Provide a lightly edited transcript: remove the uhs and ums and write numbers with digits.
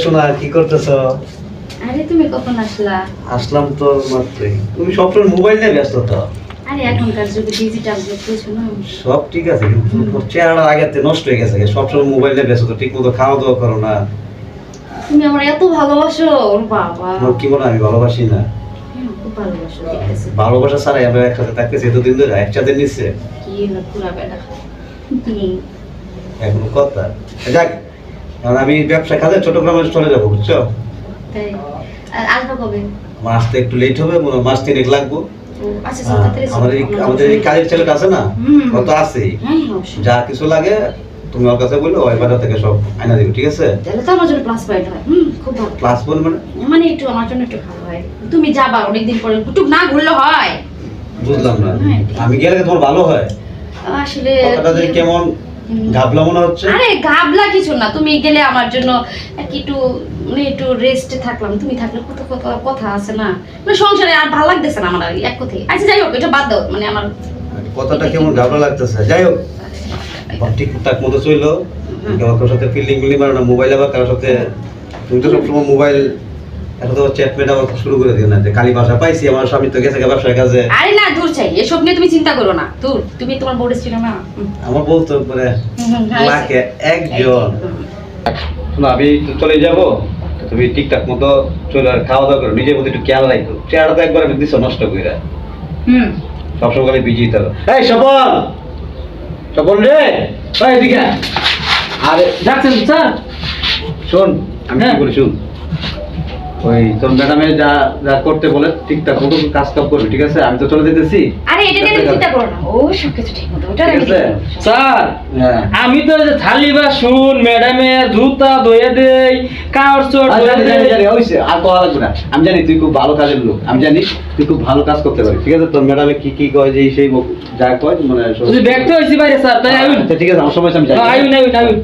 শোনা কি করতেছ? আরে তুমি কখন আসলা? আসলাম তো মাত্রই। তুমি সবসময় মোবাইল নিয়ে ব্যস্ত তো। আরে এখনকার যুগে ডিজিটাল যুগ বুঝছো না? সব ঠিক আছে কিন্তু তোমার চেহারা আগেতে নষ্ট হয়ে গেছে। সবসময় মোবাইল নিয়ে ব্যস্ত, ঠিক মতো খাওয়া দাওয়া করো না। তুমি আমার এত ভালোবাসো, ওর বাবা। তোমার কি মনে হয় আমি ভালোবাসি না? খুব ভালোবাসো দেখতেছি। ভালোবাসা ছাড়াই আমরা একসাথে থাকতেছি এতদিন ধরে, একসাথে নিচ্ছে কি হলো পুরা বেটা? এখনো কথা। যাক, এখন আমি ব্যবসা কাজে চট্টগ্রামে চলে যাবো, বুঝছো? তাই আর আসবে কবে? আমার আসতে একটু লেট হবে, মনে হয় মাস 3 লাগবো। ও আচ্ছা তাড়াতাড়ি আমাদের এই কাজের ছেলেটা আছে না, ও তো আছেই। হ্যাঁ অবশ্যই। যা কিছু লাগে তুমি ওর কাছে বললো, ওই বাজার থেকে সব আইনা দিবে, ঠিক আছে? তাহলে তো আমার জন্য প্লাস পয়েন্ট হয়। খুব ভালো। ক্লাস বল মানে? মানে একটু আমার জন্য একটু ভালো হয়। তুমি যাবা অনেকদিন পরে, একটু না ঘুরলে হয়? বুঝলাম না। হ্যাঁ। আমি গেলে তোমার ভালো হয়? আসলে কথাটা যে কেমন ঘাবলা মনে হচ্ছে। আরে ঘাবলা কিছু না, তুমি গেলে আমার জন্য একটু মানে একটু রেস্টে থাকলাম। তুমি থাকলে কত কত কথা আছে না, মানে সংসারে আর ভালো লাগতেছে না আমার আর এক কথাই। আচ্ছা যাই হোক, এটা বাদ দাও, মানে আমার কথাটা কেমন ঘাবলা লাগতেছে। যাই হোক, ঠিকঠাক মতো চললো। কারোর সাথে ফিল্ডিং মিলি মারো না, মোবাইল আবার কারোর সাথে। তুমি তো সবসময় মোবাইল, এখন তো চ্যাটমেট আবার শুরু করে দিও না যে কালী ভাষা পাইছি, আমার স্বামী তো গেছে ব্যবসার কাজে। আরে না, দূর চাই, এসব নিয়ে তুমি চিন্তা করো না। দূর, তুমি তোমার বোর্ডে ছিল না। আমার বউ তো মানে লাখে একজন। শোনো, আমি তো চলে যাবো, তো তুমি ঠিকঠাক মতো চলে আর খাওয়া দাওয়া করো, নিজের প্রতি একটু খেয়াল রাখো। চেহারা তো একবার দিচ্ছ নষ্ট করে, সবসময় খালি বিজি থাকো। এই স্বপন, স্বপন রে, ওই এদিকে আয়। আরে যাচ্ছেন স্যার? শোন, আমি কি বলি শুন। ওই তোর ম্যাডামে যা যা করতে বলে ঠিকঠাক মতো কাজ কাজ করবি, ঠিক আছে? আমি তো চলে যেতেছি। আরে এটা নিয়ে চিন্তা করো না, ও সব কিছু ঠিক মতো, ওটা ঠিক আমি আছে? স্যার হ্যাঁ, আমি তো যে থালি বাসন ম্যাডামের জুতা ধুয়ে দেই, কার চোট আমি ধুয়ে জানি জানি দেই। জানি, হইছে আর কথা লাগবে না। আমি জানি তুই খুব ভালো কাজের লোক, আমি জানি তুই খুব ভালো কাজ করতে পারিস, ঠিক আছে? তোর ম্যাডামে কি কি কয় যে সেই যা কয় মানে যদি ব্যক্ত হয়েছি বাইরে স্যার, তাই আইন। আচ্ছা, ঠিক আছে, আমার সময় আছে, আমি যাই। আইন আইন আইন